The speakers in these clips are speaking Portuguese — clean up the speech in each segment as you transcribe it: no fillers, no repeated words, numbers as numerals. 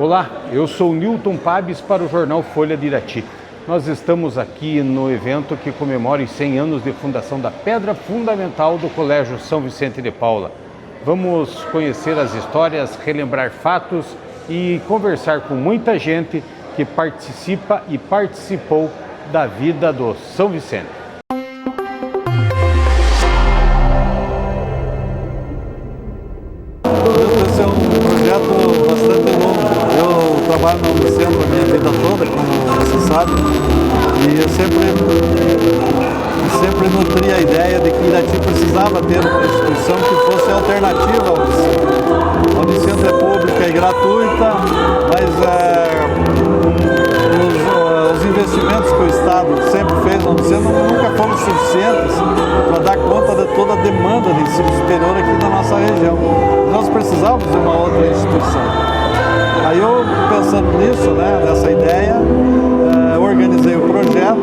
Olá, eu sou Newton Pabes para o jornal Folha de Irati. Nós estamos aqui no evento que comemora os 100 anos de fundação da Pedra Fundamental do Colégio São Vicente de Paula. Vamos conhecer as histórias, relembrar fatos e conversar com muita gente que participa e participou da vida do São Vicente. Esse é um projeto bastante longo. Eu trabalho no Unicentro a minha vida toda, como você sabe, e eu sempre nutri a ideia de que Irati precisava ter uma instituição que fosse alternativa ao Unicentro. A Unicentro é pública e gratuita, mas os investimentos que o Estado sempre fez no Unicentro nunca foram suficientes para dar conta de toda a demanda de ensino superior aqui na nossa região. Nós precisávamos de uma outra instituição. Aí eu, pensando nisso, nessa ideia, organizei o projeto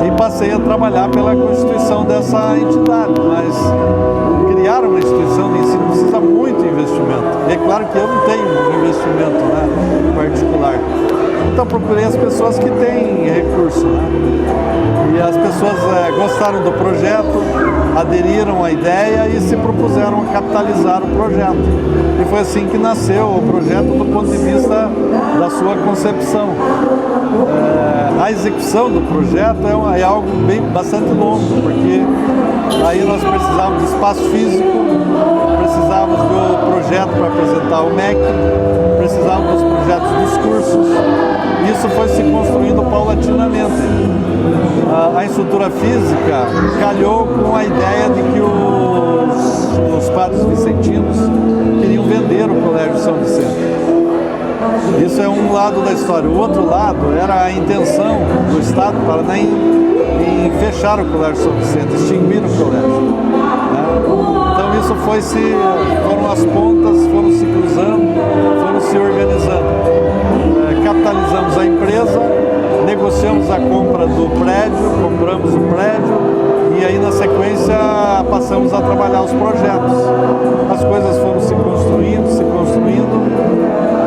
e passei a trabalhar pela constituição dessa entidade. Mas criar uma instituição de ensino precisa muito investimento. E é claro que eu não tenho um investimento particular. Então procurei as pessoas que têm recurso. E as pessoas gostaram do projeto, aderiram à ideia e se propuseram a capitalizar o projeto. E foi assim que nasceu o projeto do ponto de vista da sua concepção. A execução do projeto é algo bastante longo, porque aí nós precisávamos de espaço físico, precisávamos do projeto para apresentar o MEC, precisávamos dos projetos dos cursos. Isso foi se construindo paulatinamente. A estrutura física calhou com a ideia de que os padres vicentinos queriam vender o Colégio São Vicente. Isso é um lado da história. O outro lado era a intenção do Estado para em fechar o Colégio São Vicente, extinguir o colégio. Então isso foram as pontas, foram se cruzando, foram se organizando. Capitalizamos a empresa, negociamos a compra do prédio, compramos o prédio e aí na sequência passamos a trabalhar os projetos. As coisas foram se construindo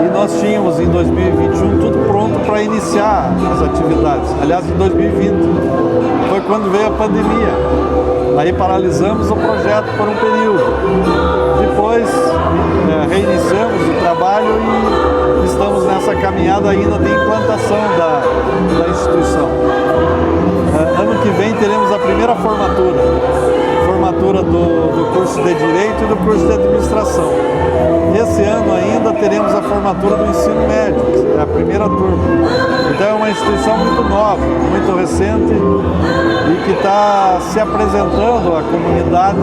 e nós tínhamos em 2021 tudo pronto para iniciar as atividades. Aliás, em 2020 foi quando veio a pandemia. Aí paralisamos o projeto por um período. Depois reiniciamos o trabalho e estamos nessa caminhada ainda de implantação da instituição. Ano que vem teremos a primeira formatura do curso de Direito e do curso de Administração. Esse ano ainda teremos a formatura do ensino médio, que é a primeira turma. Então é uma instituição muito nova, muito recente e que está se apresentando à comunidade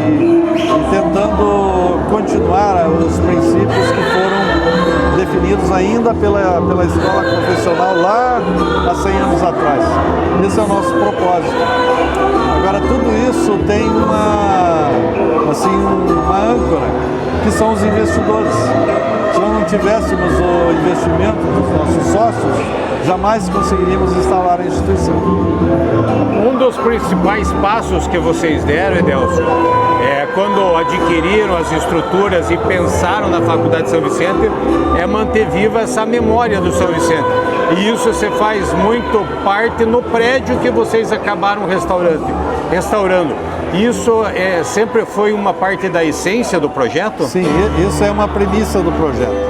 e tentando continuar os princípios que foram definidos ainda pela escola confessional lá há 100 anos atrás. Esse é o nosso propósito. Agora, tudo isso tem uma âncora, que são os investidores. Se nós não tivéssemos o investimento dos nossos sócios, jamais conseguiríamos instalar a instituição. Um dos principais passos que vocês deram, Edelson, quando adquiriram as estruturas e pensaram na Faculdade de São Vicente, é manter viva essa memória do São Vicente. E isso você faz muito parte no prédio que vocês acabaram restaurando. Isso sempre foi uma parte da essência do projeto? Sim, isso é uma premissa do projeto.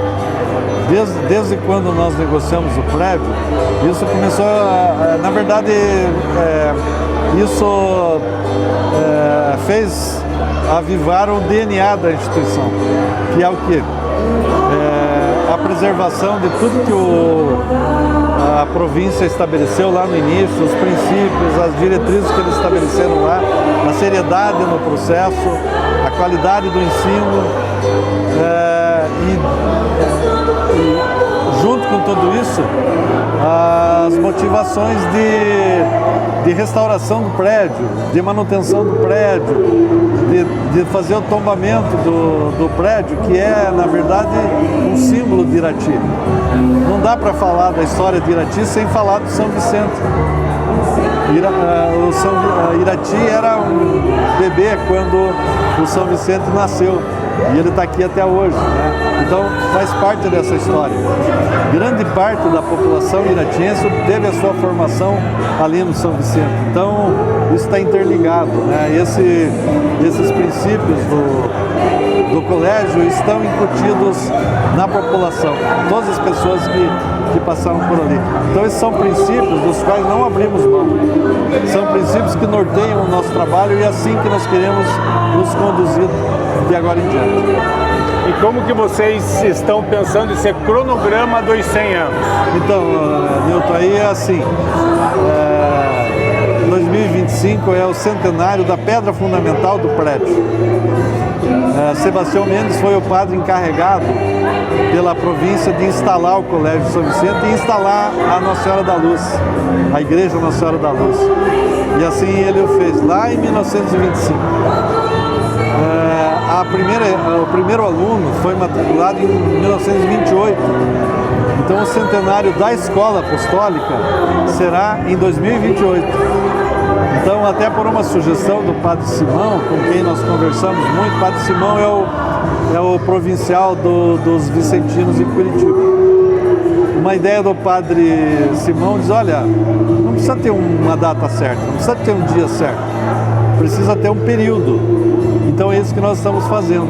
Desde quando nós negociamos o prédio, isso começou na verdade, isso fez avivar o DNA da instituição, que é o quê? A preservação de tudo que a província estabeleceu lá no início, os princípios, as diretrizes que eles estabeleceram lá, a seriedade no processo, a qualidade do ensino e junto com tudo isso, as motivações de restauração do prédio, de manutenção do prédio, de fazer o tombamento do prédio, que é, na verdade, um símbolo de Irati. Não dá para falar da história de Irati sem falar do São Vicente. Irati era um bebê quando o São Vicente nasceu. E ele está aqui até hoje, né? Então faz parte dessa história. Grande parte da população iratiense teve a sua formação ali no São Vicente. Então isso está interligado, né? Esses princípios do colégio estão incutidos na população, todas as pessoas que passaram por ali. Então esses são princípios dos quais não abrimos mão. São princípios que norteiam o nosso trabalho e é assim que nós queremos nos conduzir de agora em diante. E como que vocês estão pensando esse cronograma dos 100 anos? Então, Nilton, aí é assim, 2025 é o centenário da pedra fundamental do prédio. Sebastião Mendes foi o padre encarregado pela província de instalar o Colégio São Vicente e instalar a Nossa Senhora da Luz, a Igreja Nossa Senhora da Luz. E assim ele o fez, lá em 1925. O primeiro aluno foi matriculado em 1928. Então o centenário da Escola Apostólica será em 2028. Então, até por uma sugestão do Padre Simão, com quem nós conversamos muito, o Padre Simão é o provincial dos vicentinos em Curitiba. Uma ideia do Padre Simão diz, olha, não precisa ter uma data certa, não precisa ter um dia certo, precisa ter um período. Então é isso que nós estamos fazendo.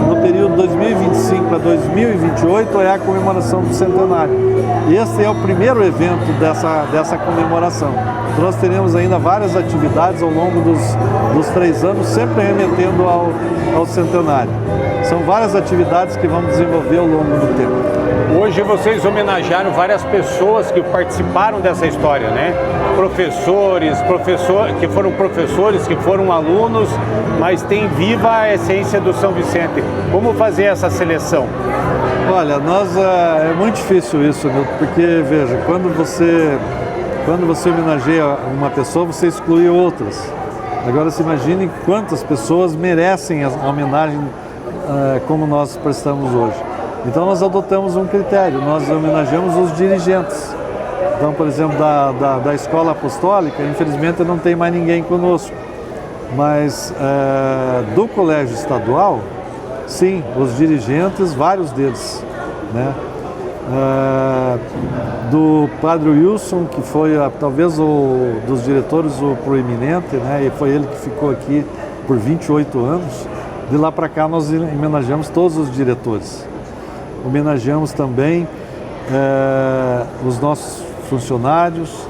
No período 2025 a 2028 é a comemoração do centenário. E esse é o primeiro evento dessa comemoração. Nós teremos ainda várias atividades ao longo dos 3 anos, sempre remetendo ao centenário. São várias atividades que vamos desenvolver ao longo do tempo. Hoje vocês homenagearam várias pessoas que participaram dessa história, né? Professores que foram professores, que foram alunos, mas tem viva a essência do São Vicente. Como fazer essa seleção? Olha, é muito difícil isso, Nilton, porque, veja, quando você homenageia uma pessoa, você exclui outras. Agora, se imagine quantas pessoas merecem a homenagem como nós prestamos hoje. Então, nós adotamos um critério, nós homenageamos os dirigentes. Então, por exemplo, da Escola Apostólica, infelizmente não tem mais ninguém conosco. Mas do Colégio Estadual, sim, os dirigentes, vários deles, né? Do Padre Wilson, que foi talvez dos diretores o proeminente, né? E foi ele que ficou aqui por 28 anos. De lá para cá nós homenageamos todos os diretores. Homenageamos também os nossos funcionários,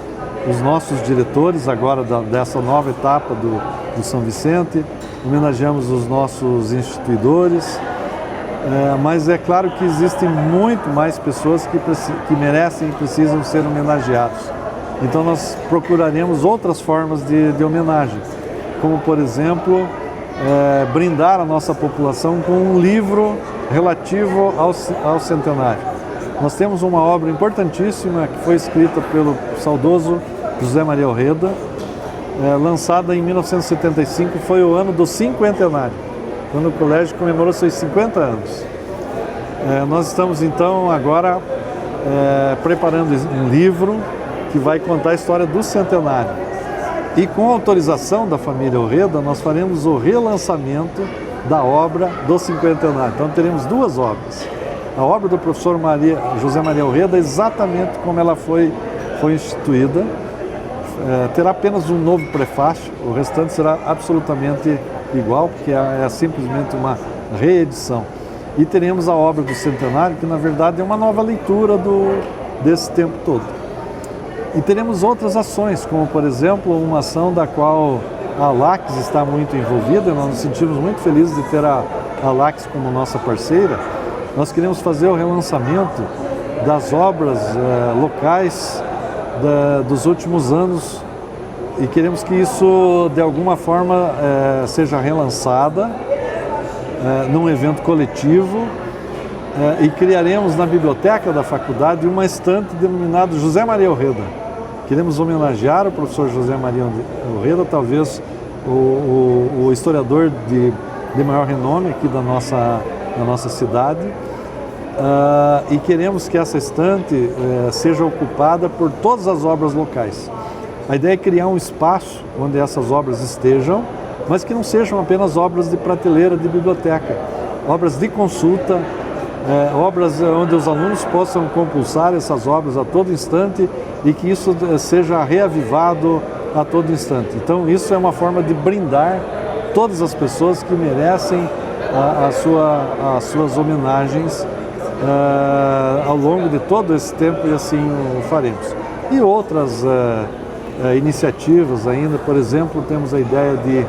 os nossos diretores agora dessa nova etapa do São Vicente, homenageamos os nossos instituidores, mas é claro que existem muito mais pessoas que merecem e precisam ser homenageados. Então nós procuraremos outras formas de homenagem, como por exemplo, brindar a nossa população com um livro relativo ao centenário. Nós temos uma obra importantíssima que foi escrita pelo saudoso José Maria Orreda, lançada em 1975, foi o ano do cinquentenário, quando o colégio comemorou seus 50 anos. Nós estamos então agora preparando um livro que vai contar a história do centenário. E com autorização da família Orreda, nós faremos o relançamento da obra do cinquentenário. Então teremos 2 obras. A obra do professor José Maria Orreda, exatamente como ela foi instituída, terá apenas um novo prefácio, o restante será absolutamente igual, porque é simplesmente uma reedição. E teremos a obra do centenário, que na verdade é uma nova leitura desse tempo todo. E teremos outras ações, como por exemplo, uma ação da qual a LACS está muito envolvida. Nós nos sentimos muito felizes de ter a LACS como nossa parceira. Nós queremos fazer o relançamento das obras locais dos últimos anos e queremos que isso de alguma forma seja relançada num evento coletivo e criaremos na biblioteca da faculdade uma estante denominada José Maria Orreda. Queremos homenagear o professor José Maria Orreda, talvez o historiador de maior renome aqui da nossa cidade, e queremos que essa estante seja ocupada por todas as obras locais. A ideia é criar um espaço onde essas obras estejam, mas que não sejam apenas obras de prateleira de biblioteca, obras de consulta, obras onde os alunos possam compulsar essas obras a todo instante e que isso seja reavivado a todo instante. Então isso é uma forma de brindar todas as pessoas que merecem as suas homenagens ao longo de todo esse tempo, e assim o faremos. E outras iniciativas ainda, por exemplo, temos a ideia de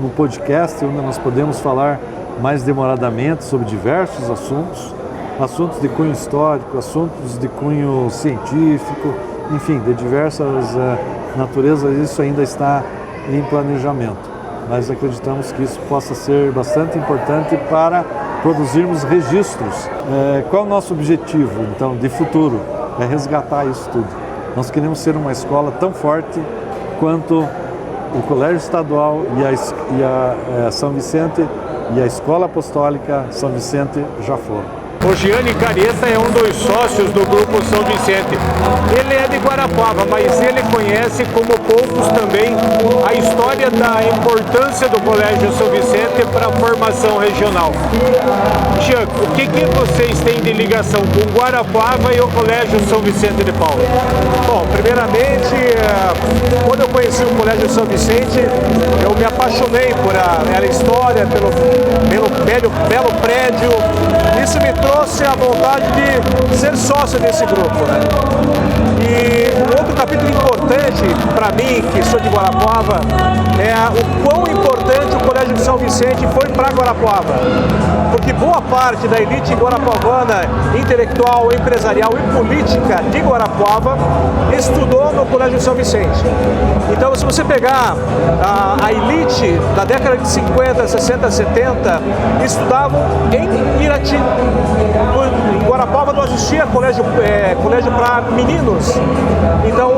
um podcast onde nós podemos falar mais demoradamente sobre diversos assuntos de cunho histórico, assuntos de cunho científico, enfim, de diversas naturezas. Isso ainda está em planejamento, mas acreditamos que isso possa ser bastante importante para produzirmos registros. Qual é o nosso objetivo, então, de futuro? É resgatar isso tudo. Nós queremos ser uma escola tão forte quanto o Colégio Estadual e a São Vicente e a Escola Apostólica São Vicente já foram. O Gianni Careta é um dos sócios do Grupo São Vicente. Ele é de Guarapuava, mas ele conhece, como poucos também, a história da importância do Colégio São Vicente para a formação regional. Jean, o que vocês têm de ligação com Guarapuava e o Colégio São Vicente de Paulo? Bom, primeiramente, quando eu conheci o Colégio São Vicente, eu me apaixonei por pela história, pelo belo prédio. Isso me trouxe a vontade de ser sócio desse grupo, né? E um outro capítulo importante para mim, que sou de Guarapuava, é o quão importante o Colégio de São Vicente foi para Guarapuava. Porque boa parte da elite guarapuavana, intelectual, empresarial e política de Guarapuava estudou no Colégio de São Vicente. Então, se você pegar a elite da década de 50, 60, 70, estudavam em Irati. Em Guarapuava não existia colégio para meninos. Então,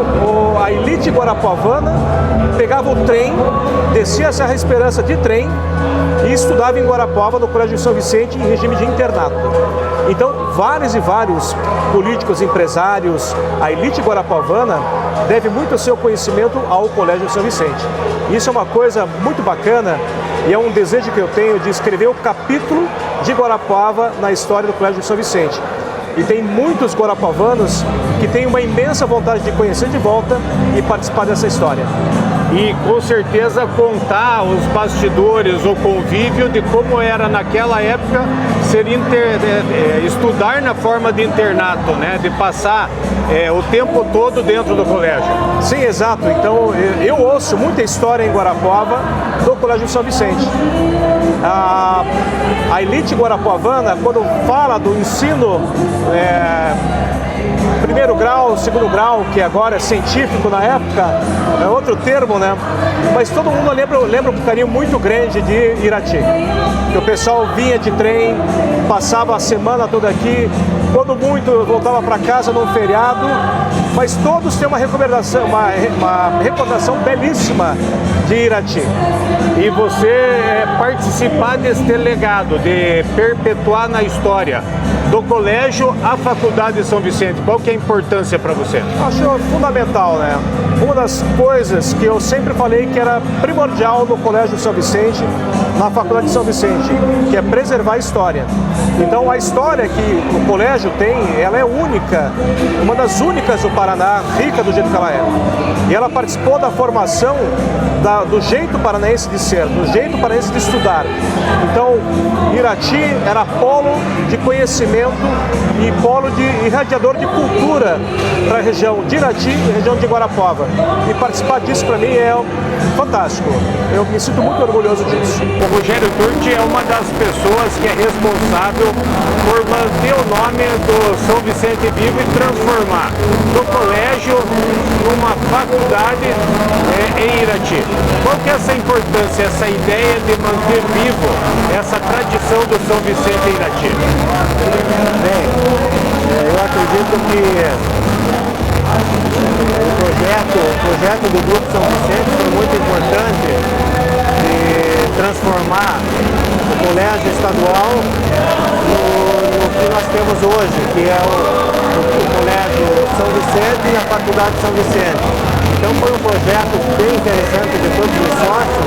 a elite guarapuavana pegava o trem, descia a Serra Esperança de trem e estudava em Guarapuava, no Colégio de São Vicente, em regime de internato. Então, vários e vários políticos, empresários, a elite guarapuavana deve muito o seu conhecimento ao Colégio de São Vicente. Isso é uma coisa muito bacana e é um desejo que eu tenho de escrever o capítulo de Guarapuava na história do Colégio de São Vicente. E tem muitos guarapuavanos que têm uma imensa vontade de conhecer de volta e participar dessa história. E com certeza contar os bastidores, o convívio de como era naquela época estudar na forma de internato, né? De passar o tempo todo dentro do colégio. Sim, exato. Então eu ouço muita história em Guarapuava do Colégio de São Vicente. A elite guarapuavana, quando fala do ensino primeiro grau, segundo grau, que agora é científico, na época é outro termo, né? Mas todo mundo lembra com carinho muito grande de Irati. Que o pessoal vinha de trem, passava a semana toda aqui, quando muito voltava para casa num feriado, mas todos têm uma recordação belíssima de Irati. E você participar desse legado, de perpetuar na história do colégio à Faculdade de São Vicente, qual que é a importância para você? Acho fundamental, né? Uma das coisas que eu sempre falei que era primordial no Colégio de São Vicente, na Faculdade de São Vicente, que é preservar a história. Então a história que o colégio tem, ela é única, uma das únicas do Paraná, rica do jeito que ela é. E ela participou da formação do jeito paranaense de ser, do jeito paranaense de estudar. Então, Irati era polo de conhecimento e polo de irradiador de cultura para a região de Irati e região de Guarapuava. E participar disso para mim é fantástico. Eu me sinto muito orgulhoso disso. O Rogério Turti é uma das pessoas que é responsável por manter o nome do São Vicente vivo e transformar do colégio numa faculdade em Irati. Qual que é essa importância, essa ideia de manter vivo essa tradição do São Vicente em Irati? Bem, eu acredito que o projeto do Grupo São Vicente foi muito importante de transformar o colégio estadual no que nós temos hoje, que é o colégio São Vicente e a Faculdade São Vicente. Então foi um projeto bem interessante de todos os sócios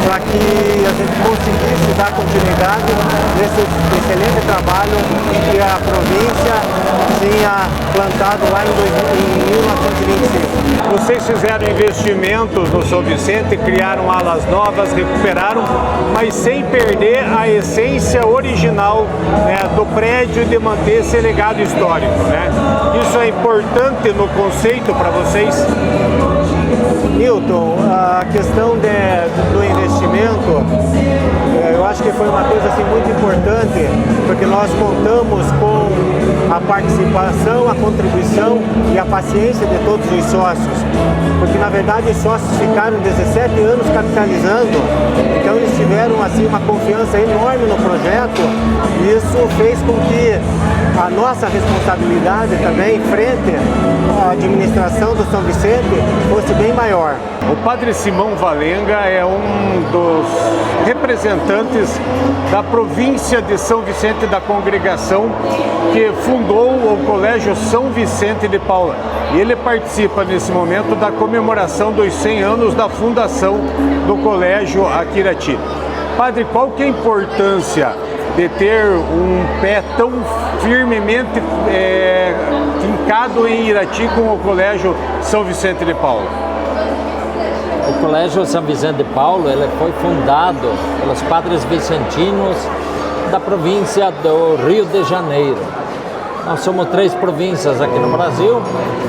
para que a gente conseguisse dar continuidade nesse excelente trabalho que a província tinha plantado lá em 1925. Vocês fizeram investimentos no São Vicente, criaram alas novas, recuperaram, mas sem perder a essência original, né, do prédio, de manter esse legado histórico, né? Isso é importante no conceito para vocês? Newton, a questão do investimento, eu acho que foi uma coisa assim, muito importante, porque nós contamos com a participação, a contribuição e a paciência de todos os sócios, porque na verdade os sócios ficaram 17 anos capitalizando, então eles tiveram assim uma confiança enorme no projeto, e isso fez com que a nossa responsabilidade também frente à administração do São Vicente fosse bem maior. O Padre Simão Valenga é um dos representantes da província de São Vicente da Congregação, que fundou o Colégio São Vicente de Paula. E ele participa nesse momento da comemoração dos 100 anos da fundação do colégio aqui em Irati. Padre, qual que é a importância de ter um pé tão firmemente fincado em Irati com o Colégio São Vicente de Paulo? O Colégio São Vicente de Paulo ele foi fundado pelos padres vicentinos da província do Rio de Janeiro. Nós somos 3 províncias aqui no Brasil,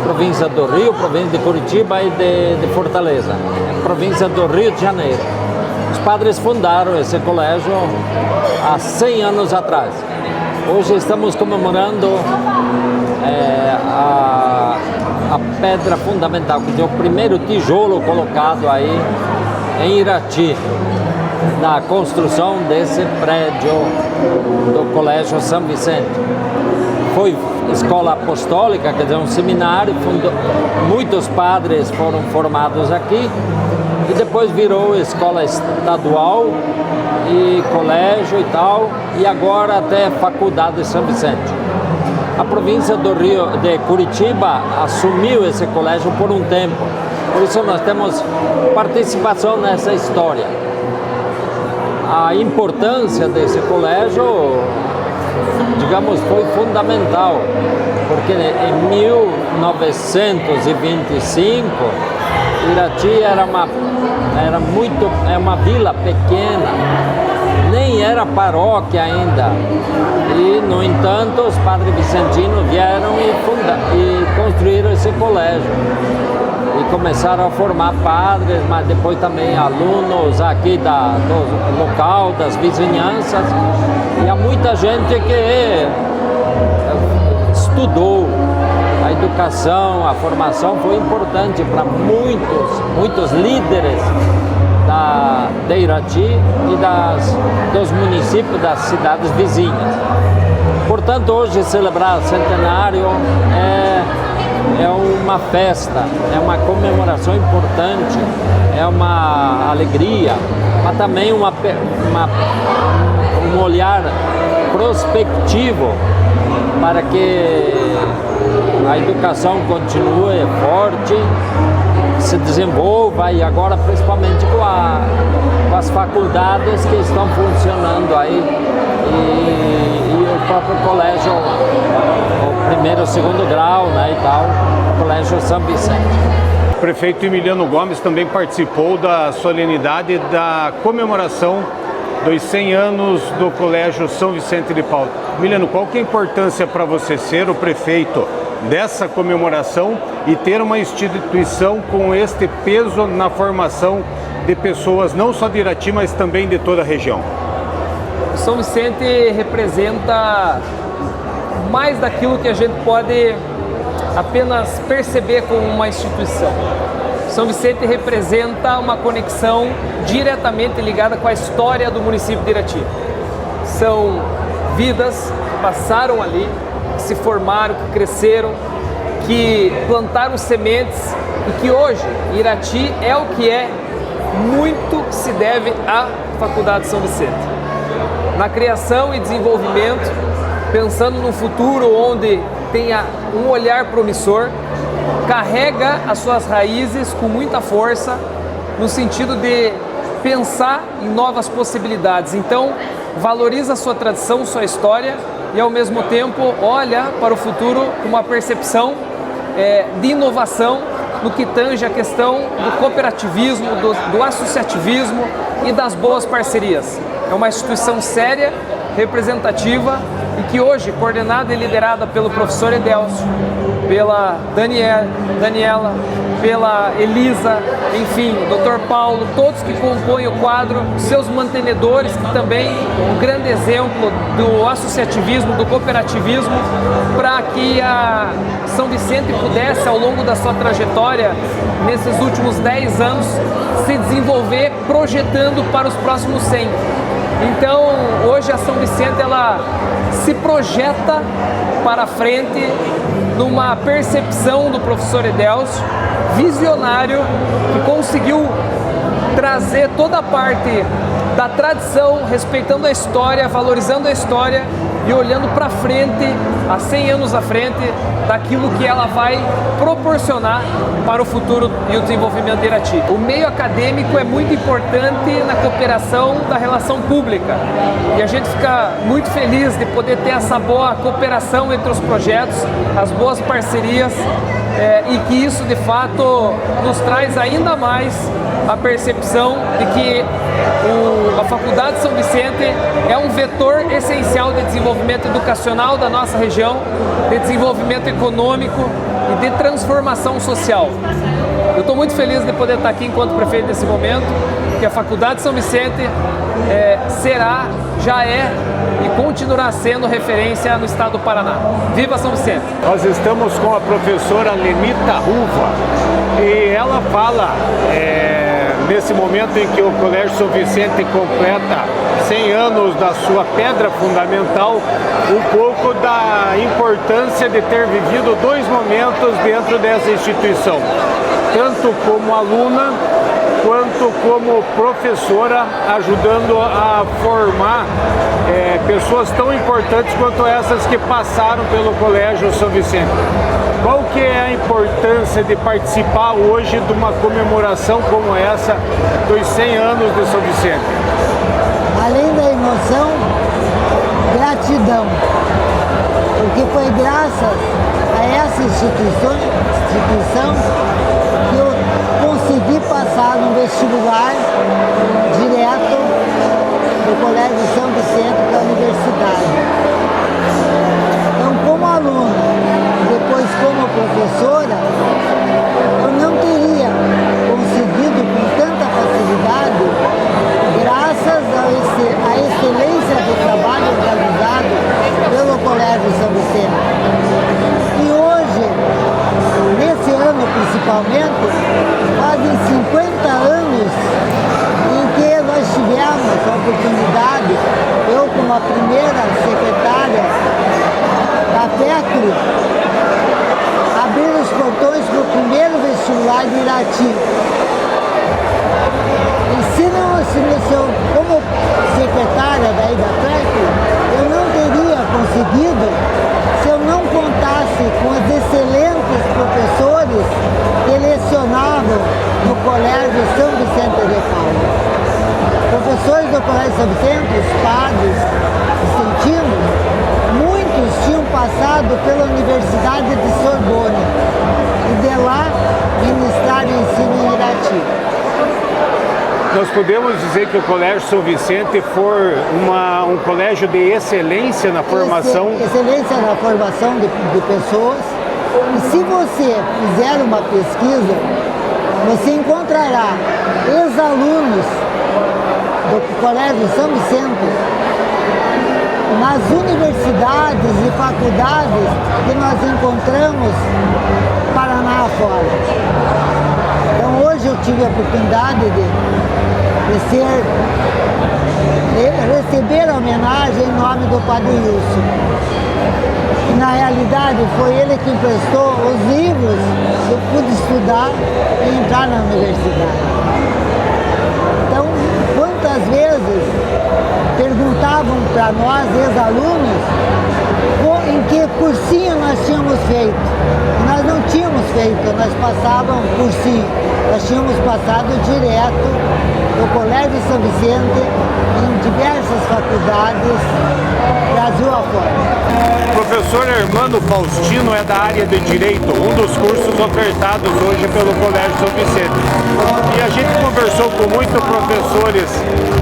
província do Rio, província de Curitiba e de Fortaleza, província do Rio de Janeiro. Os padres fundaram esse colégio há 100 anos atrás. Hoje estamos comemorando a pedra fundamental, que é o primeiro tijolo colocado aí em Irati, na construção desse prédio do Colégio São Vicente. Foi escola apostólica, quer dizer, um seminário, muitos padres foram formados aqui, e depois virou escola estadual e colégio e tal, e agora até faculdade de São Vicente. A província do Rio de Curitiba assumiu esse colégio por um tempo, por isso nós temos participação nessa história. A importância desse colégio, digamos, foi fundamental, porque em 1925 Irati era uma vila pequena, nem era paróquia ainda, e no entanto os padres vicentinos vieram e construíram esse colégio e começaram a formar padres, mas depois também alunos aqui do local, das vizinhanças, e há muita gente que estudou. A educação, a formação foi importante para muitos líderes de Irati e dos municípios das cidades vizinhas. Portanto, hoje celebrar o centenário é uma festa, é uma comemoração importante, é uma alegria, mas também um olhar prospectivo para que a educação continue forte, se desenvolva, e agora principalmente com as faculdades que estão funcionando aí e o próprio colégio, o primeiro e segundo grau, né, e tal, o Colégio São Vicente. O prefeito Emiliano Gomes também participou da solenidade da comemoração dos 100 anos do Colégio São Vicente de Paulo. Emiliano, qual que é a importância para você ser o prefeito dessa comemoração e ter uma instituição com este peso na formação de pessoas não só de Irati, mas também de toda a região? O São Vicente representa mais daquilo que a gente pode apenas perceber como uma instituição. São Vicente representa uma conexão diretamente ligada com a história do município de Irati. São vidas que passaram ali, que se formaram, que cresceram, que plantaram sementes e que hoje Irati é o que é, muito se deve à Faculdade São Vicente. Na criação e desenvolvimento, pensando num futuro onde tenha um olhar promissor, carrega as suas raízes com muita força no sentido de pensar em novas possibilidades. Então, valoriza a sua tradição, sua história e, ao mesmo tempo, olha para o futuro com uma percepção de inovação no que tange a questão do cooperativismo, do associativismo e das boas parcerias. É uma instituição séria, representativa e que hoje, coordenada e liderada pelo professor Edélcio, pela Daniela, pela Elisa, enfim, Dr. Paulo, todos que compõem o quadro, seus mantenedores, que também um grande exemplo do associativismo, do cooperativismo, para que a São Vicente pudesse, ao longo da sua trajetória, nesses últimos 10 anos, se desenvolver projetando para os próximos 100. Então, hoje a São Vicente, ela se projeta para frente numa percepção do professor Edélcio, visionário, que conseguiu trazer toda a parte da tradição, respeitando a história, valorizando a história e olhando para frente, há 100 anos à frente, daquilo que ela vai proporcionar para o futuro e o desenvolvimento de Irati. O meio acadêmico é muito importante na cooperação da relação pública e a gente fica muito feliz de poder ter essa boa cooperação entre os projetos, as boas parcerias e que isso de fato nos traz ainda mais a percepção de que a Faculdade São Vicente é um vetor essencial de desenvolvimento educacional da nossa região, de desenvolvimento econômico e de transformação social. Eu estou muito feliz de poder estar aqui enquanto prefeito nesse momento, que a Faculdade São Vicente será, já é e continuará sendo referência no estado do Paraná. Viva São Vicente! Nós estamos com a professora Lenita Ruva e ela fala nesse momento em que o Colégio São Vicente completa 100 anos da sua pedra fundamental, um pouco da importância de ter vivido 2 momentos dentro dessa instituição, tanto como aluna quanto como professora, ajudando a formar pessoas tão importantes quanto essas que passaram pelo Colégio São Vicente. Qual que é a importância de participar hoje de uma comemoração como essa dos 100 anos de São Vicente? Além da emoção, gratidão, porque foi graças a essa instituição que eu consegui passar no vestibular direto do Colégio São Vicente para a universidade. Então, como aluna, depois como professora, eu não teria conseguido com tanta facilidade, graças à excelência do trabalho realizado pelo Colégio São Vicente. E hoje, nesse ano principalmente, fazem 50 anos em que nós tivemos a oportunidade, eu como a primeira secretária da FECRE, abrir os portões para o primeiro vestibular de Irati. Como secretária daí da FECRE, eu não teria conseguido se eu não contasse com os excelentes professores que lecionavam no Colégio São Vicente de Paulo. Professores do Colégio São Vicente, os padres vicentinos, muitos tinham passado pela Universidade de Sorbonne e de lá ministraram ensino em Irati. Nós podemos dizer que o Colégio São Vicente foi um colégio de excelência na formação? Excelência na formação de pessoas. E se você fizer uma pesquisa, você encontrará ex-alunos do Colégio São Vicente nas universidades e faculdades que nós encontramos Paraná afora. Então hoje eu tive a oportunidade de receber a homenagem em nome do Padre Wilson. E na realidade foi ele que emprestou os livros que eu pude estudar e entrar na universidade. Então, quantas vezes perguntavam para nós, ex-alunos, em que cursinho nós tínhamos feito. E nós não tínhamos feito? Nós passávamos por si, nós tínhamos passado direto do Colégio São Vicente em diversas faculdades, Brasil afora. O professor Hermano Faustino é da área de Direito, um dos cursos ofertados hoje pelo Colégio São Vicente. E a gente conversou com muitos professores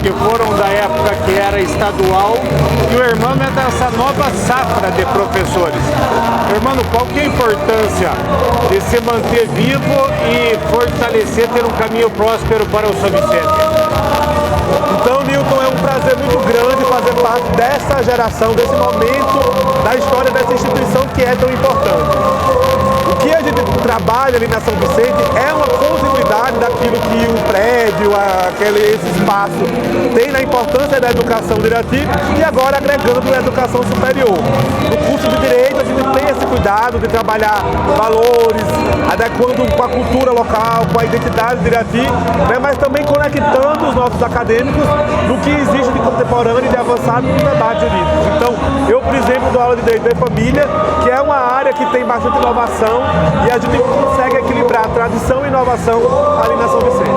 que foram da época que era estadual, e o Hermano é dessa nova safra de professores. Hermano, qual que é a importância de se manter vivo e fortalecer, ter um caminho próspero para o São Vicente? Então, Newton, é um prazer muito grande fazer parte dessa geração, desse momento da história dessa instituição que é tão importante. O que a gente trabalha ali na São Vicente é uma continuidade daquilo que o prédio, esse espaço tem na importância da educação diretiva e agora agregando a educação superior. No curso de Direito a gente tem esse cuidado de trabalhar valores, adequando com a cultura local, com a identidade diretiva, né, mas também conectando os nossos acadêmicos no que existe de contemporâneo e de avançado no debate jurídico. Então, eu, por exemplo, dou aula de Direito da Família, que é uma área que tem bastante inovação e a gente consegue equilibrar tradição e inovação ali na São Vicente.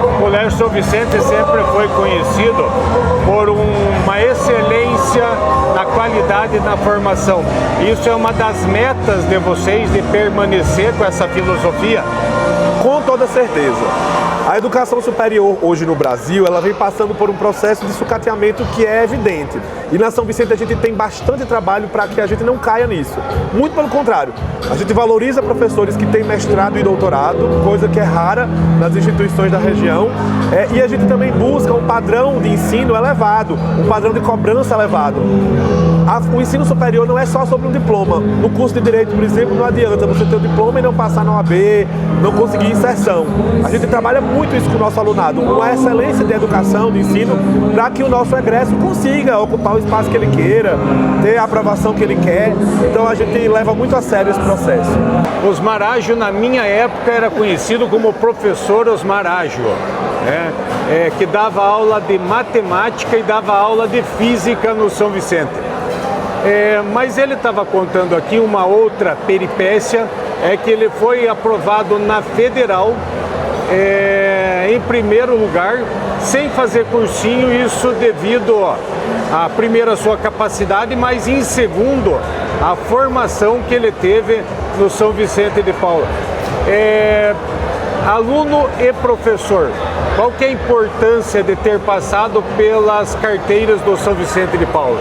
O Colégio São Vicente sempre foi conhecido por uma excelência na qualidade na formação. Isso é uma das metas de vocês, de permanecer com essa filosofia? Com toda certeza. A educação superior hoje no Brasil, ela vem passando por um processo de sucateamento que é evidente. E na São Vicente a gente tem bastante trabalho para que a gente não caia nisso. Muito pelo contrário, a gente valoriza professores que têm mestrado e doutorado, coisa que é rara nas instituições da região. E a gente também busca um padrão de ensino elevado, um padrão de cobrança elevado. O ensino superior não é só sobre um diploma. No curso de Direito, por exemplo, não adianta você ter o diploma e não passar na OAB, não conseguir inserção. A gente trabalha muito isso com o nosso alunado, uma excelência de educação, de ensino, para que o nosso egresso consiga ocupar o espaço que ele queira, ter a aprovação que ele quer. Então a gente leva muito a sério esse processo. Osmar Ágio, na minha época, era conhecido como professor Osmar Ágio, né? Que dava aula de matemática e dava aula de física no São Vicente. Mas ele estava contando aqui uma outra peripécia, que ele foi aprovado na Federal em primeiro lugar, sem fazer cursinho, isso devido a primeiro a sua capacidade, mas em segundo a formação que ele teve no São Vicente de Paula. Aluno e professor, qual que é a importância de ter passado pelas carteiras do São Vicente de Paula?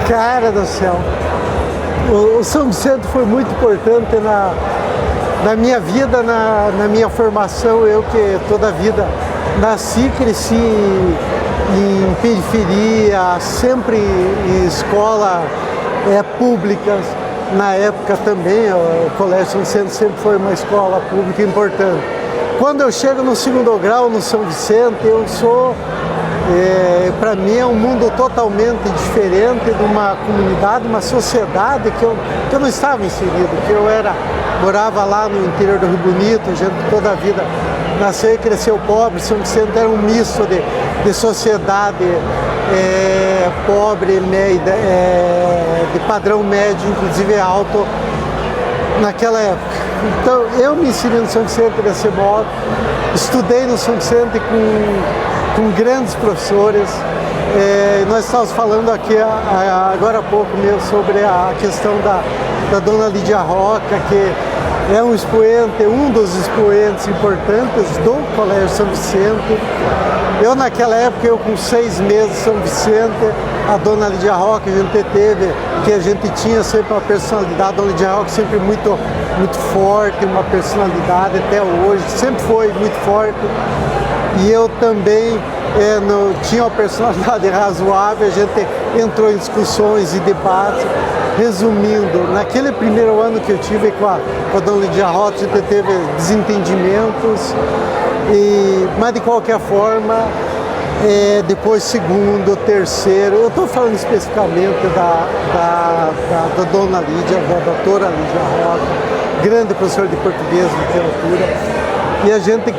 Cara do céu, o São Vicente foi muito importante na minha vida, na minha formação. Eu que toda a vida nasci, cresci em periferia, sempre em escola pública. Na época também, o Colégio São Vicente sempre foi uma escola pública importante. Quando eu chego no segundo grau no São Vicente, eu sou... para mim é um mundo totalmente diferente de uma comunidade, uma sociedade que eu não estava inserido, que eu morava lá no interior do Rio Bonito, a gente toda a vida nasceu e cresceu pobre. São Vicente era um misto de sociedade pobre, de padrão médio, inclusive alto, naquela época. Então eu me ensinei no São Vicente desse modo, estudei no São Vicente com grandes professores. Nós estávamos falando aqui agora há pouco mesmo sobre a questão da dona Lídia Roca, que é um expoente, um dos expoentes importantes do Colégio São Vicente. Eu naquela época, com 6 meses São Vicente, a dona Lídia Roca, a gente tinha sempre uma personalidade, a dona Lídia Roca sempre muito forte, uma personalidade até hoje, sempre foi muito forte. E eu também tinha uma personalidade razoável, a gente entrou em discussões e debates. Resumindo, naquele primeiro ano que eu tive com a dona Lídia Roca, a gente teve desentendimentos, mas de qualquer forma, depois segundo, terceiro, eu estou falando especificamente da dona Lídia, da doutora Lídia Roca, grande professora de português e literatura. E a gente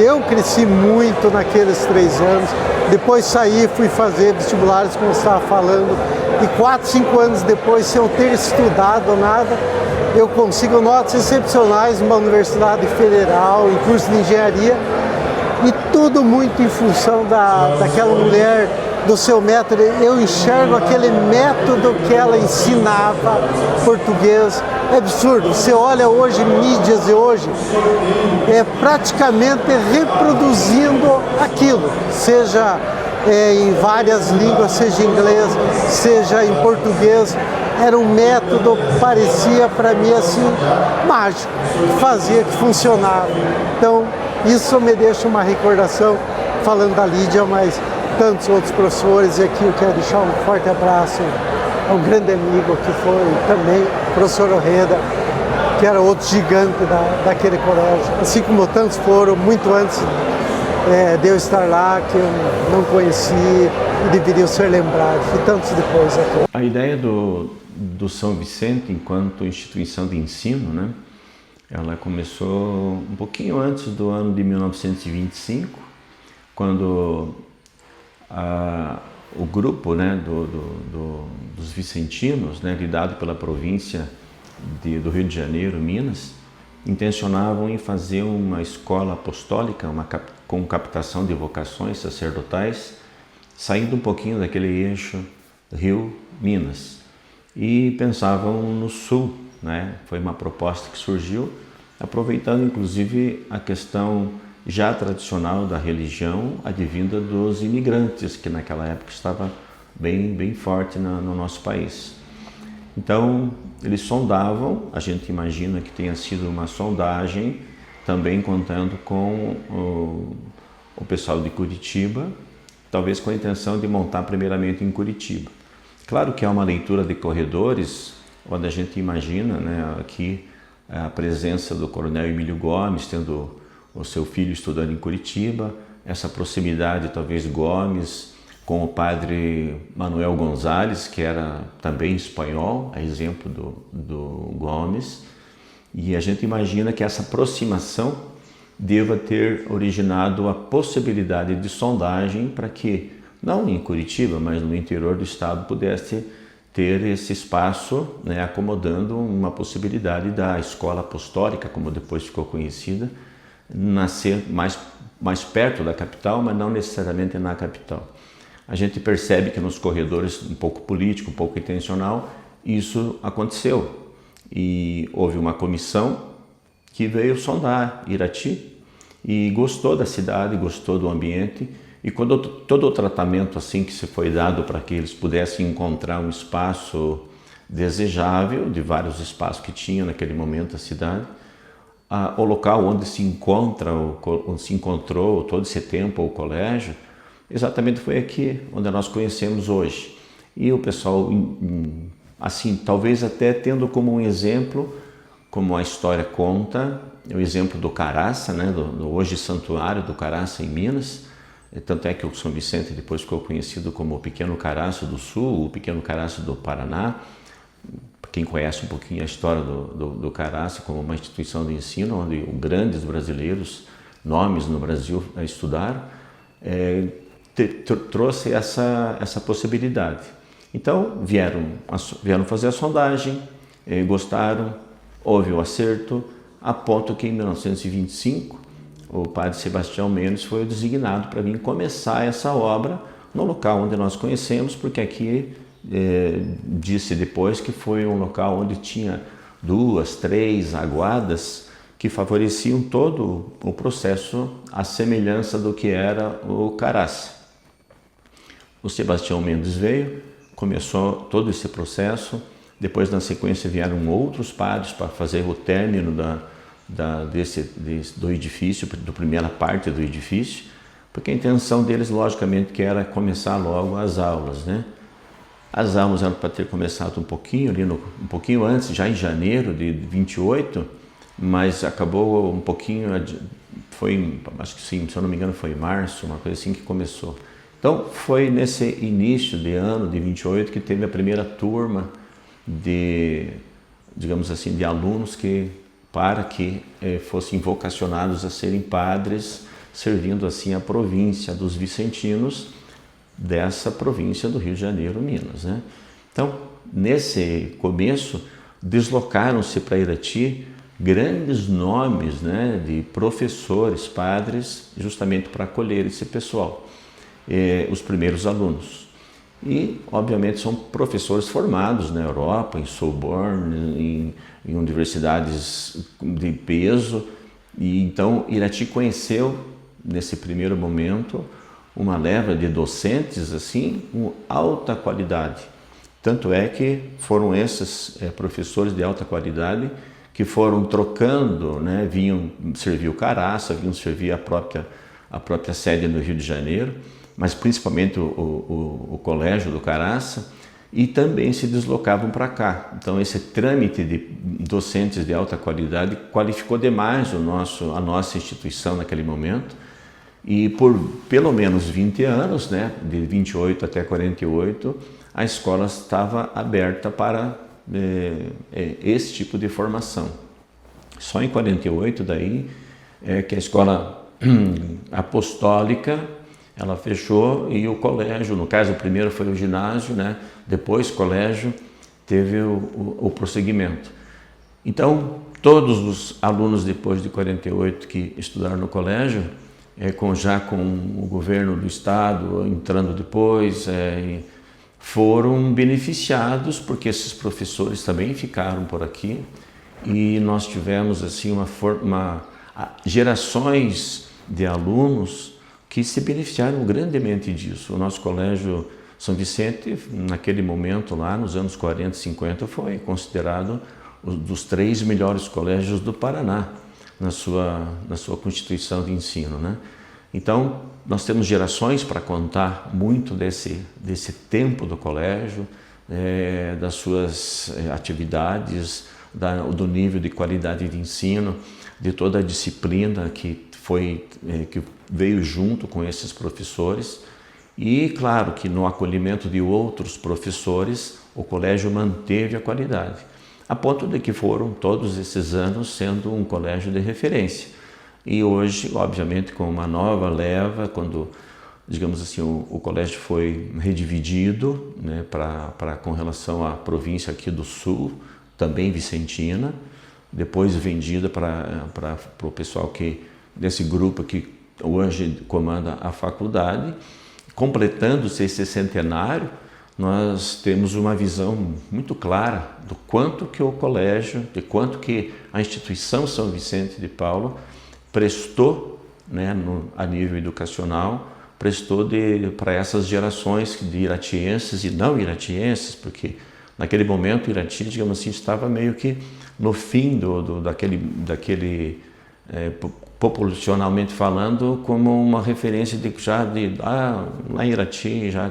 eu cresci muito naqueles 3 anos. Depois saí, fui fazer vestibulares, como você estava falando, E 4, 5 anos depois, sem eu ter estudado nada, eu consigo notas excepcionais numa universidade federal, em curso de engenharia, e tudo muito em função daquela mulher, do seu método. Eu enxergo aquele método que ela ensinava português. É absurdo. Você olha hoje, mídias de hoje, praticamente reproduzindo aquilo, seja em várias línguas, seja em inglês, seja em português. Era um método, parecia para mim assim, mágico, que fazia, que funcionava. Então, isso me deixa uma recordação, falando da Lídia, mas tantos outros professores, e aqui eu quero deixar um forte abraço a um grande amigo que foi também o professor Orreda, que era outro gigante daquele colégio, assim como tantos foram, muito antes de eu estar lá, que eu não conheci e deveriam ser lembrados, e tantos depois aqui. A ideia do São Vicente enquanto instituição de ensino, né, ela começou um pouquinho antes do ano de 1925, quando o grupo, né, dos vicentinos, né, lidado pela província do Rio de Janeiro, Minas, intencionavam em fazer uma escola apostólica, com captação de vocações sacerdotais, saindo um pouquinho daquele eixo Rio-Minas, e pensavam no sul, né? Foi uma proposta que surgiu, aproveitando inclusive a questão já tradicional da religião advinda dos imigrantes, que naquela época estava bem forte no nosso país. Então, eles sondavam, a gente imagina que tenha sido uma sondagem, também contando com o pessoal de Curitiba, talvez com a intenção de montar primeiramente em Curitiba. Claro que há uma leitura de corredores, onde a gente imagina, né, aqui a presença do coronel Emílio Gomes, tendo o seu filho estudando em Curitiba, essa proximidade, talvez, Gomes com o padre Manuel Gonzalez, que era também espanhol, a exemplo do Gomes, e a gente imagina que essa aproximação deva ter originado a possibilidade de sondagem para que, não em Curitiba, mas no interior do estado, pudesse ter esse espaço, né, acomodando uma possibilidade da escola apostólica, como depois ficou conhecida, nascer mais perto da capital, mas não necessariamente na capital. A gente percebe que nos corredores, um pouco político, um pouco intencional, isso aconteceu. E houve uma comissão que veio sondar Irati e gostou da cidade, gostou do ambiente, e quando todo o tratamento assim que se foi dado para que eles pudessem encontrar um espaço desejável, de vários espaços que tinha naquele momento a cidade, o local onde se encontrou todo esse tempo o colégio, exatamente foi aqui onde nós conhecemos hoje. E o pessoal, assim, talvez até tendo como um exemplo, como a história conta, o exemplo do Caraça, né, do hoje santuário do Caraça em Minas. Tanto é que o São Vicente depois ficou conhecido como o Pequeno Caraça do Sul, o Pequeno Caraça do Paraná. Quem conhece um pouquinho a história do Caraça como uma instituição de ensino, onde grandes brasileiros, nomes no Brasil estudaram, trouxe essa possibilidade. Então vieram fazer a sondagem, gostaram, houve o acerto, a ponto que em 1925 o padre Sebastião Mendes foi designado para vir começar essa obra no local onde nós conhecemos, porque aqui disse depois que foi um local onde tinha 2, 3 aguadas que favoreciam todo o processo à semelhança do que era o Caraça. O Sebastião Mendes veio, começou todo esse processo, depois na sequência vieram outros padres para fazer o término do edifício, da primeira parte do edifício, porque a intenção deles, logicamente, que era começar logo as aulas, né? As aulas eram para ter começado um pouquinho antes, já em janeiro de 28, mas acabou um pouquinho, acho que sim, se eu não me engano foi em março, uma coisa assim que começou. Então foi nesse início de ano de 28 que teve a primeira turma de, digamos assim, de alunos para que fossem vocacionados a serem padres, servindo assim a província dos vicentinos dessa província do Rio de Janeiro, Minas, né? Então, nesse começo, deslocaram-se para Irati grandes nomes, né, de professores, padres, justamente para acolher esse pessoal, os primeiros alunos. E, obviamente, são professores formados na Europa, em Sorbonne, em universidades de peso. E então, Irati conheceu, nesse primeiro momento, uma leva de docentes assim, com alta qualidade. Tanto é que foram esses professores de alta qualidade que foram trocando, né, vinham servir o Caraça, vinham servir a própria sede no Rio de Janeiro, mas principalmente o colégio do Caraça, e também se deslocavam para cá. Então esse trâmite de docentes de alta qualidade qualificou demais a nossa instituição naquele momento, e por pelo menos 20 anos, né, de 28 até 48, a escola estava aberta para esse tipo de formação. Só em 48 daí que a escola apostólica ela fechou, e o colégio, no caso o primeiro foi o ginásio, né? Depois o colégio teve o prosseguimento. Então todos os alunos depois de 48 que estudaram no colégio, já com o governo do estado entrando depois, foram beneficiados, porque esses professores também ficaram por aqui, e nós tivemos assim gerações de alunos que se beneficiaram grandemente disso. O nosso colégio São Vicente, naquele momento lá, nos anos 40 e 50, foi considerado um dos 3 melhores colégios do Paraná, na sua constituição de ensino, né? Então, nós temos gerações para contar muito desse tempo do colégio, das suas atividades, do nível de qualidade de ensino, de toda a disciplina que veio junto com esses professores. E, claro, que no acolhimento de outros professores, o colégio manteve a qualidade, a ponto de que foram todos esses anos sendo um colégio de referência. E hoje, obviamente, com uma nova leva, quando, digamos assim, o colégio foi redividido, né, com relação à província aqui do Sul, também vicentina, depois vendida para o pessoal desse grupo que hoje comanda a faculdade. Completando-se esse centenário, nós temos uma visão muito clara do quanto que o colégio, de quanto que a instituição São Vicente de Paulo prestou, né, a nível educacional, prestou para essas gerações de iratienses e não iratienses, porque naquele momento Irati, digamos assim, estava meio que no fim daquele populacionalmente falando, como uma referência lá em Irati, já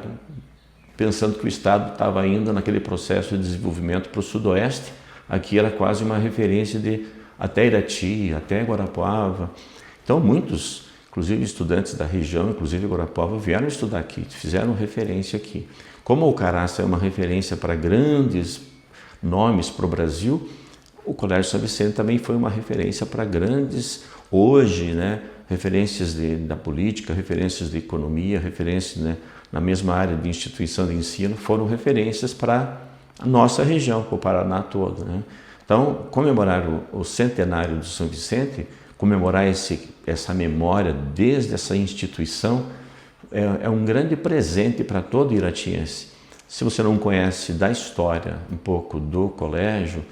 pensando que o Estado estava indo naquele processo de desenvolvimento para o sudoeste. Aqui era quase uma referência até Irati, até Guarapuava. Então muitos, inclusive estudantes da região, inclusive Guarapuava, vieram estudar aqui, fizeram referência aqui. Como o Caraça é uma referência para grandes nomes para o Brasil, o Colégio São Vicente também foi uma referência para grandes, hoje, né, referências da política, referências de economia, referências, né, na mesma área de instituição de ensino, foram referências para a nossa região, para o Paraná todo, né? Então, comemorar o centenário do São Vicente, comemorar essa memória desde essa instituição, é um grande presente para todo iratiense. Se você não conhece da história um pouco do colégio,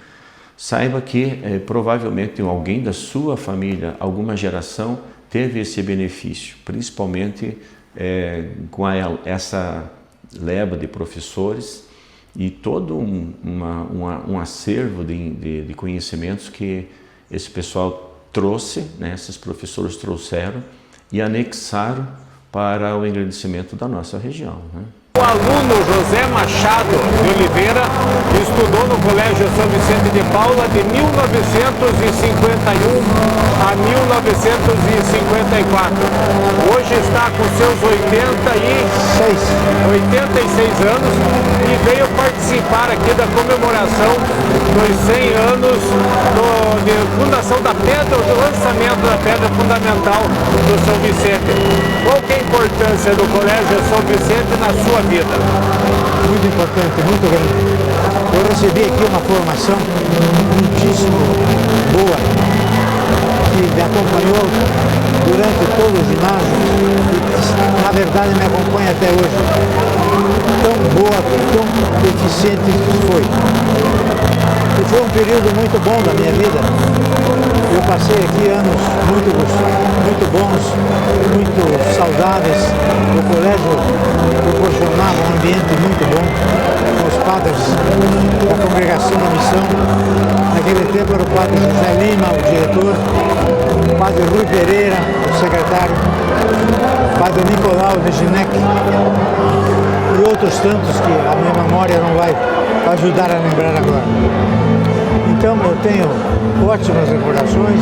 saiba que provavelmente alguém da sua família, alguma geração, teve esse benefício, principalmente com essa leva de professores e todo um acervo de conhecimentos que esse pessoal trouxe, né, esses professores trouxeram e anexaram para o engrandecimento da nossa região, né? O aluno José Machado de Oliveira estudou no Colégio São Vicente de Paula de 1951 a 1954. Hoje está com seus 86 anos e veio participar aqui da comemoração dos 100 anos de fundação da pedra, do lançamento da pedra fundamental do São Vicente. Qual que é a importância do Colégio São Vicente na sua vida? muito importante, muito grande. Eu recebi aqui uma formação muitíssimo boa, que me acompanhou durante todo o ginásio e, na verdade, me acompanha até hoje. Tão boa, tão eficiente que foi. E foi um período muito bom da minha vida. Eu passei aqui anos muito bons, muito saudáveis. O colégio proporcionava um ambiente muito bom com os padres da Congregação da Missão. Naquele tempo era o padre José Lima, o diretor, o padre Rui Pereira, o secretário, o padre Nicolau de Ginec e outros tantos que a minha memória não vai ajudar a lembrar agora. Então eu tenho ótimas recordações,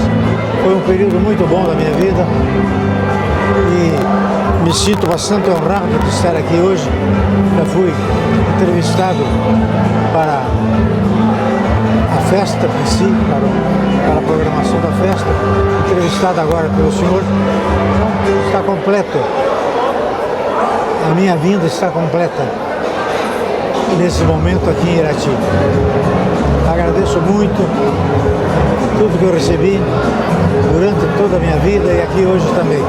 foi um período muito bom da minha vida e me sinto bastante honrado de estar aqui hoje. Já fui entrevistado para a festa em si, para a programação da festa, entrevistado agora pelo senhor. Então, está completo, a minha vinda está completa nesse momento aqui em Irati. Agradeço muito tudo que eu recebi durante toda a minha vida e aqui hoje também.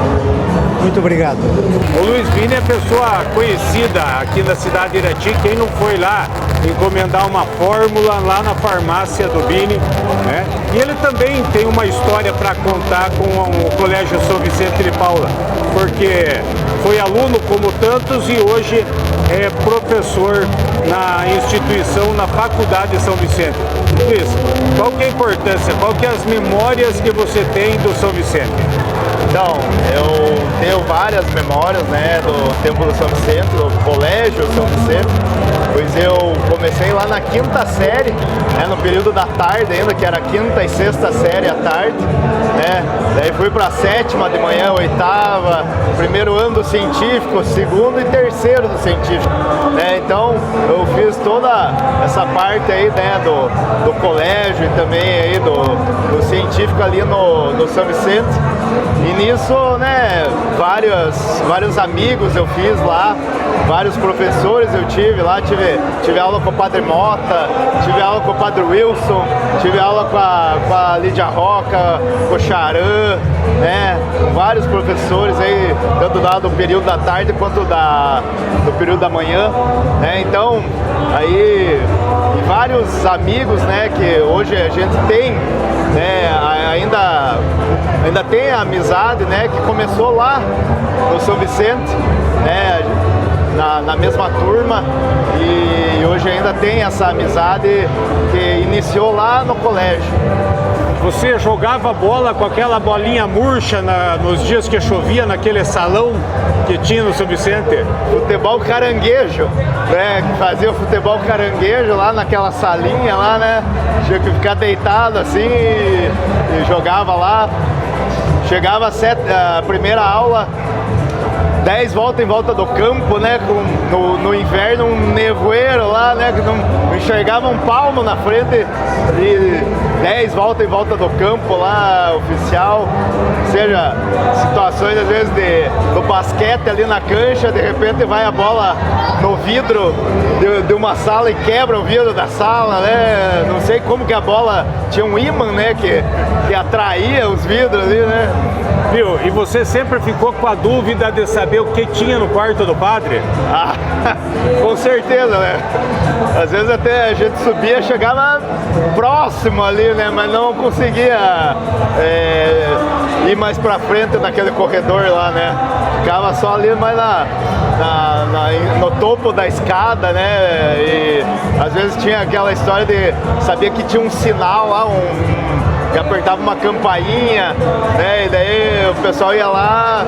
Muito obrigado. O Luiz Bini é pessoa conhecida aqui na cidade de Irati. Quem não foi lá encomendar uma fórmula lá na farmácia do Bini, né? E ele também tem uma história para contar com o Colégio São Vicente de Paula, porque foi aluno como tantos e hoje é professor na instituição, na Faculdade de São Vicente. Luiz, qual que é a importância, qual que é as memórias que você tem do São Vicente? Então, eu tenho várias memórias, né, do tempo do São Vicente, do Colégio São Vicente, pois eu comecei lá na 5ª série, né, no período da tarde ainda, que era a 5ª e 6ª série à tarde, né, daí fui para a 7ª de manhã, 8ª, primeiro ano do científico, 2º e 3º do científico, né, então eu fiz toda essa parte aí, né, do colégio e também aí do científico ali no São Vicente. E nisso, né, vários amigos eu fiz lá, vários professores eu tive lá, tive aula com o Padre Mota, tive aula com o Padre Wilson, tive aula com a Lídia Roca, com o Charan, né, vários professores aí, tanto do período da tarde quanto do período da manhã, né, então, aí, e vários amigos, né, que hoje a gente tem, né, ainda tem a amizade, né, que começou lá no São Vicente, né, na mesma turma, e hoje ainda tem essa amizade que iniciou lá no colégio. Você jogava bola com aquela bolinha murcha nos dias que chovia naquele salão que tinha no São Vicente? Futebol caranguejo, né? Fazia o futebol caranguejo lá naquela salinha lá, né? Tinha que ficar deitado assim e jogava lá. Chegava a primeira aula, 10 voltas em volta do campo, né? No inverno, um nevoeiro lá, né? Que não enxergava um palmo na frente, e 10 voltas em volta do campo lá, oficial. Ou seja, situações às vezes do basquete ali na cancha, de repente vai a bola no vidro de uma sala e quebra o vidro da sala, né? Não sei como que a bola tinha um ímã, né? Que atraía os vidros ali, né? Viu? E você sempre ficou com a dúvida de saber o que tinha no quarto do padre? Ah, com certeza, né? Às vezes até a gente subia, chegava próximo ali, né? Mas não conseguia ir mais pra frente naquele corredor lá, né? Ficava só ali mais no topo da escada, né? E às vezes tinha aquela história de sabia que tinha um sinal lá, que apertava uma campainha, né? E daí o pessoal ia lá,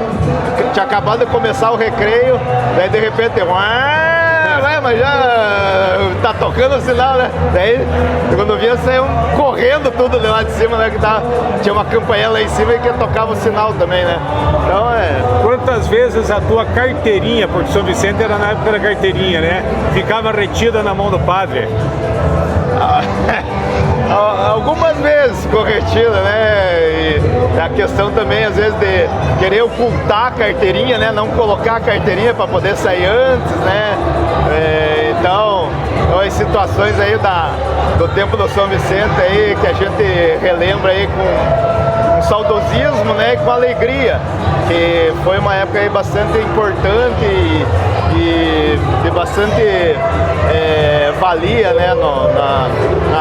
tinha acabado de começar o recreio, daí de repente, mas já tá tocando o sinal, né? Daí quando via, saiam correndo tudo de lá de cima, né? Que tinha uma campainha lá em cima e que tocava o sinal também, né? Então Quantas vezes a tua carteirinha, porque São Vicente era na época da carteirinha, né? Ficava retida na mão do padre? Algumas vezes corretida, né? E a questão também, às vezes, de querer ocultar a carteirinha, né? Não colocar a carteirinha para poder sair antes, né? Então, as situações aí do tempo do São Vicente aí, que a gente relembra aí com saudosismo, né, e com alegria, que foi uma época aí bastante importante e de bastante valia, né,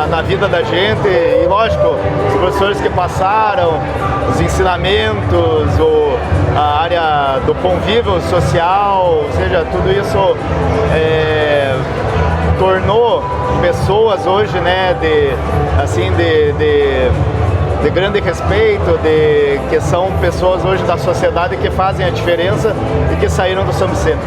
na vida da gente. E lógico, os professores que passaram, os ensinamentos, a área do convívio social, ou seja, tudo isso tornou pessoas hoje, né, de grande respeito, que são pessoas hoje da sociedade que fazem a diferença e que saíram do São Vicente.